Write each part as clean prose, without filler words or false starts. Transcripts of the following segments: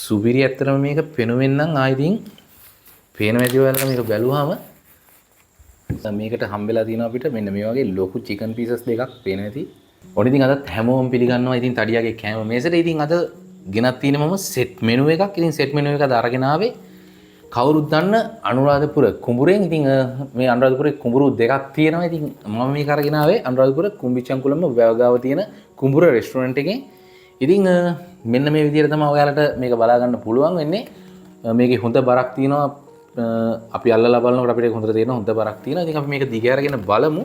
සුපිරි ඇත්තටම මේක පෙනුවෙන් නම් ආයිතින් පේන වැඩි ඔයාලට මේක බැලුවාම මේකට හම්බෙලා තියෙනවා අපිට මෙන්න මේ වගේ ලොකු චිකන් පීසස් දෙකක් පේන ඇති. ඔන්න ඉතින් අදත් හැමෝම පිළිගන්නවා ඉතින් තඩියාගේ කෑම මේසෙට. ඉතින් අද ගෙනත් තියෙන මම සෙට් මෙනු එකක්. ඉතින් සෙට් මෙනු එක අරගෙන ආවේ කවුරුත් දන්න අනුරාධපුර කුඹුරෙන්. ඉතින් මේ අනුරාධපුරේ කුඹුරු දෙකක් තියෙනවා. ඉතින් මම මේක අරගෙන ආවේ අනුරාධපුර කුඹිච්චන්කුලම වැවගාව තියෙන කුඹුර රෙස්ටුරන්ට් එකෙන්. ඉතින් මෙන්න මේ විදිහට තමයි ඔයාලට මේක බලා ගන්න පුළුවන් වෙන්නේ. මේකේ හොඳ බරක් තියෙනවා. අපි අල්ලලා බලනකොට අපිට හොඳට තේරෙනවා හොඳ බරක් තියෙනවා. ඉතින් අපි මේක දිග අරගෙන බලමු.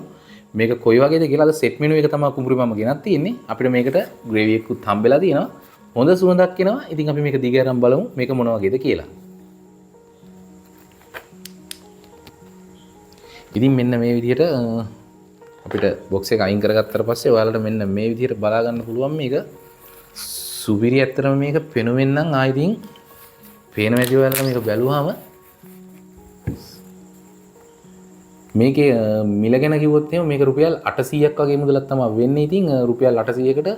මේක කොයි වගේද කියලා. අද සෙට් මෙනු එක තමයි කුඹුරේ මම ගෙනත් තියෙන්නේ. අපිට මේකට ග්‍රේවි එකකුත් හම්බෙලා තියෙනවා. හොඳ සුවඳක් එනවා. ඉතින් අපි මේක දිග අරන් බලමු මේක මොන වගේද කියලා. ඉතින් මෙන්න මේ විදිහට අපිට බොක්ස් එක අයින් කරගත්තට පස්සේ ඔයාලට මෙන්න මේ විදිහට බලා ගන්න පුළුවන් මේක සුපිරි ඇත්තටම මේක පෙනුවෙන් නම් ආයිතින් පේන වැඩි ඔයාලට මේක බැලුවාම මේකේ මිල ගැන කිව්වොත් එහෙම මේක රුපියල් 800ක් වගේ මුදලක් තමයි වෙන්නේ. ඉතින් රුපියල් 800කට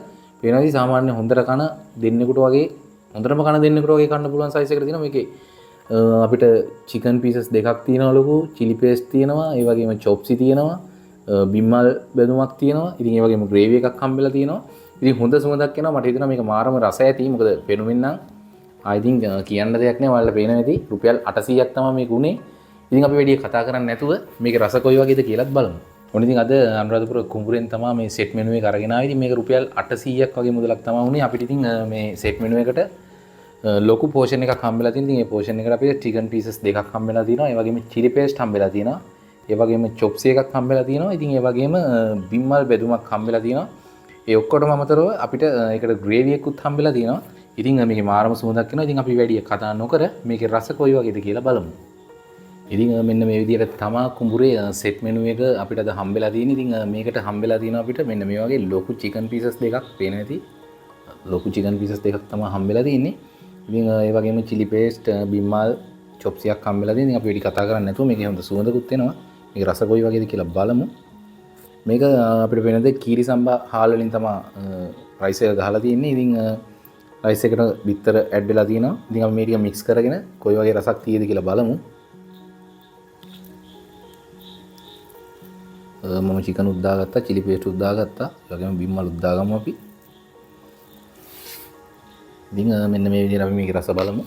වෙනවාදී සාමාන්‍ය හොඳට කන දෙන්නෙකුට වගේ හොඳටම කන දෙන්නෙකුට වගේ කන්න පුළුවන් සයිස් එකකට තියෙනවා. මේකේ අපිට චිකන් පීසස් දෙකක් තියෙනවා ලොකු, චිලි පේස්ට් තියෙනවා, ඒ වගේම චොප්සි තියෙනවා, බිම්මල් බෙදුමක් තියෙනවා. ඉතින් ඒ වගේම ග්‍රේවි එකක් හම්බෙලා තියෙනවා. ඉතින් හොඳ සුවඳක් එනවා. මට හිතෙනවා මේක මාරම රස ඇති. මොකද පෙනුමින් නම් I think කියන්න දෙයක් නෑ. ඔයාලට පේන ඇති රුපියල් 800ක් තමයි මේක උනේ. ඉතින් අපි වැඩි කතා කරන්නේ නැතුව මේක රස කොයි වගේද කියලාත් බලමු. ඔන්න ඉතින් අද අනුරාධපුර කුඹුරෙන් තමයි මේ සෙට් මෙනු එක අරගෙන ආවේ. ඉතින් මේක රුපියල් 800ක් වගේ මුදලක් තමයි උනේ. අපිට ඉතින් මේ සෙට් මෙනු එකට ලොකු පෝෂන් එකක් හම්බෙලා තියෙනවා. ඉතින් මේ පෝෂන් එකට අපිට චිකන් පීසස් දෙකක් හම්බෙලා තියෙනවා. ඒ වගේම චිලි පේස්ට් හම්බෙලා තියෙනවා. ඒ වගේම චොප්සි එකක් හම්බෙලා තියෙනවා. ඉතින් ඒ වගේම බිම්මල් බෙදුමක් හම්බෙලා තියෙනවා. ඒ ඔක්කොටම අමතරව අපිට ඒකට ග්‍රේවි එකකුත් හම්බෙලා තියෙනවා. ඉතින් මේකේ මාරම සුවඳක් එනවා. ඉතින් අපි වැඩි කතා නොකර මේකේ රස කොයි වගේද කියලා බලමු. ඉතින් මෙන්න මේ විදිහට තමා කුඹුරේ සෙට් මෙනු එක අපිට අද හම්බෙලා තියෙන්නේ. ඉතින් මේකට හම්බෙලා තියෙනවා අපිට මෙන්න මේ වගේ ලොකු චිකන් පීසස් දෙකක් පේන ඇති. ලොකු චිකන් පීසස් දෙකක් තමයි හම්බෙලා තියෙන්නේ. ඉතින් ඒ වගේම චිලි පේස්ට්, බිම්මල්, චොප්සියක් හම්බෙලා තියෙනවා. ඉතින් අපි වැඩි කතා කරන්නේ නැතුව මේකේ හොඳ සුවඳකුත් එනවා. මේක රස කොයි වගේද කියලා බලමු. මේක අපිට වෙනද කීරි සම්බා හාල් වලින් තමයි රයිස් එක ගහලා තියෙන්නේ. ඉතින් රයිස් එකට බිත්තර ඇඩ් වෙලා තියෙනවා. ඉතින් අපි මේ ටික මික්ස් කරගෙන කොයි වගේ රසක් තියෙද කියලා බලමු. මම චිකන් උත් දාගත්තා, චිලි පේස්ට් උත් දාගත්තා, ඒ වගේම බිම්මල් උත් දාගමු අපි. ඉතින් මෙන්න මේ විදිහට අපි මේකේ රස බලමු.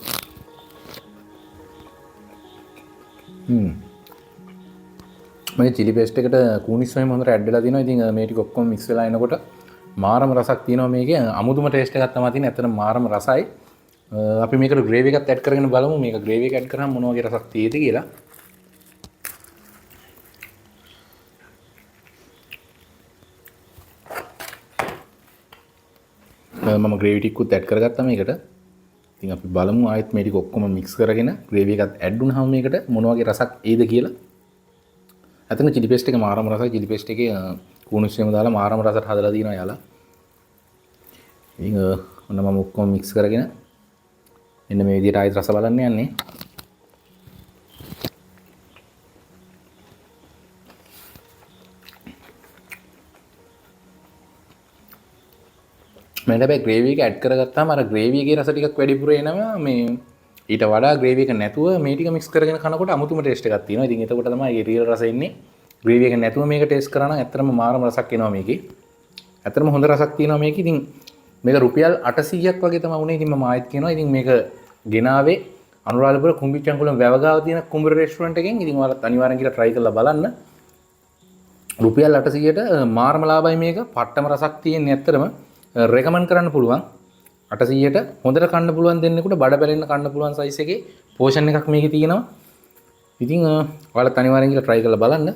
මේ චිලි පේස්ට් එකට කූනිස් වයින් හොඳට ඇඩ් වෙලා තියෙනවා. ඉතින් මේ ටික ඔක්කොම මික්ස් වෙලා එනකොට මාරම රසක් තියෙනවා මේකේ. අමුතුම ටේස්ට් එකක් තමයි තියෙන්නේ. ඇත්තටම මාරම රසයි. අපි මේකට ග්‍රේවි එකත් ඇඩ් කරගෙන බලමු. මේක ග්‍රේවි එක ඇඩ් කරාම මොන වගේ රසක් තියෙද කියලා. මම ග්‍රේවි ටිකකුත් ඇඩ් කරගත්තා මේකට. ඉතින් අපි බලමු ආයෙත් මේ ටික ඔක්කොම මික්ස් කරගෙන ග්‍රේවි එකත් ඇඩ් වුණාම මේකට මොන වගේ රසක් එයිද කියලා. අතන චිලි පේස්ට් එක මාරම රසයි. චිලි පේස්ට් එකේ කුණුස්සෙම දාලා මාරම රසට හදලා තියෙනවා යාලා. ඉතින් ඔන්න මම ඔක්කොම මික්ස් කරගෙන මෙන්න මේ විදිහට ආයෙත් රස බලන්න යන්නේ. මම හැබැයි ග්‍රේවි එක ඇඩ් කරගත්තාම අර ග්‍රේවි එකේ රස ටිකක් වැඩිපුර එනවා. මේ ඊට වඩා ග්‍රේවි එක නැතුව මේ ටික මික්ස් කරගෙන කනකොට අමුතුම ටේස්ට් එකක් තියෙනවා. ඉතින් එතකොට තමයි මේ රියල් රස එන්නේ. ග්‍රේවි එක නැතුව මේක ටේස්ට් කරා නම් ඇත්තටම මාරම රසක් එනවා මේකේ. ඇත්තටම හොඳ රසක් තියෙනවා මේකේ. ඉතින් මේක රුපියල් 800ක් වගේ තමයි උනේ. ඉතින් මම ආයෙත් කියනවා. ඉතින් මේක ගෙනාවේ අනුරාධපුර කුඹිච්චන්කුලම වැවගාව තියෙන කුඹුර රෙස්ටුරන්ට් එකෙන්. ඉතින් ඔයාලත් අනිවාර්යෙන් කියලා try කරලා බලන්න. රුපියල් 800ට මාරම ලාභයි මේක. පට්ටම රසක් තියෙන්නේ ඇත්තටම. රෙකමන්ඩ් කරන්න පුළුවන්. 800ට හොඳට කන්න පුළුවන් දෙන්නෙකුට බඩ බැලෙන්න කන්න පුළුවන් සයිස් එකේ පෝෂන් එකක් මේකේ තියෙනවා. ඉතින් ඔයාලත් අනිවාර්යෙන් කියලා try කරලා බලන්න.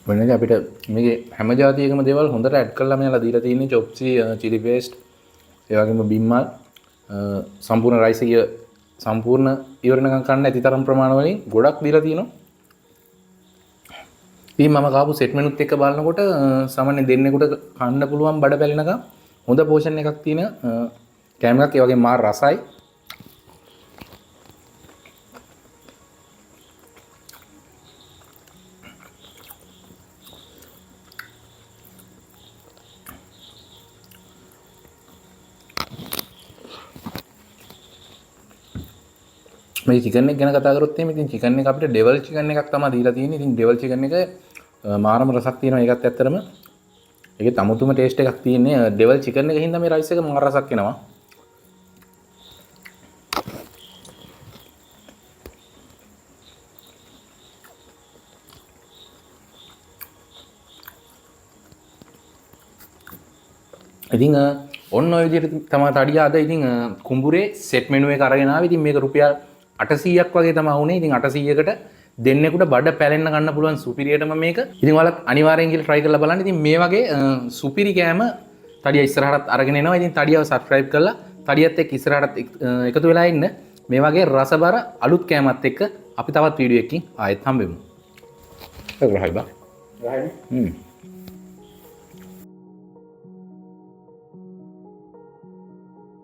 වෙනද අපිට මේකේ හැම જાතියකම දේවල් හොඳට ඇඩ් කරලා මෙයාලා දීලා තියෙන්නේ. චොප්සි, චිලි පේස්ට්, ඒ වගේම බිම්මල්, සම්පූර්ණ රයිස් එක සම්පූර්ණ ඉවරනකම් කන්න ඇති තරම් ප්‍රමාණ වලින් ගොඩක් දීලා තියෙනවා. ඉතින් මම කාපු සෙට් මෙනුත් එක්ක බලනකොට සාමාන්‍ය දෙන්නෙකුට කන්න පුළුවන් බඩ පැලෙනකම් හොඳ පෝෂන් එකක් තියෙන කෑම එකක්. ඒ වගේම මාර රසයි. මේ චිකන් එක ගැන කතා කරොත් එහෙනම් ඉතින් චිකන් එක අපිට ඩෙවල් චිකන් එකක් තමයි දීලා තියෙන්නේ. ඉතින් ඩෙවල් චිකන් එක මාරම රසක් තියෙනවා. ඒකත් ඇත්තටම ඒකේ තමුතුම ටේස්ට් එකක් තියෙන්නේ. ඩෙවල් චිකන් එකකින් හින්දා මේ රයිස් එක මාර රසක් එනවා. ඉතින් ඔන්න ඔය විදිහට තමයි තඩිය අද ඉතින් කුඹුරේ සෙට් මෙනු එක අරගෙන ආවේ. ඉතින් මේක රුපියල් 800ක් වගේ තමයි වුනේ. ඉතින් 800කට දෙන්නෙකුට බඩ පැලෙන්න ගන්න පුළුවන් සුපිරියටම මේක. ඉතින් ඔයාලත් අනිවාර්යෙන් ගිහලා try කරලා බලන්න. ඉතින් මේ වගේ සුපිරි කෑම තඩිය ඉස්සරහටත් අරගෙන එනවා. ඉතින් තඩියව subscribe කරලා තඩියත් එක්ක ඉස්සරහටත් එකතු වෙලා ඉන්න. මේ වගේ රසබර අලුත් කෑමත් එක්ක අපි තවත් වීඩියෝ එකකින් ආයෙත් හම්බෙමු. ඒක රහයි බා. රහයි.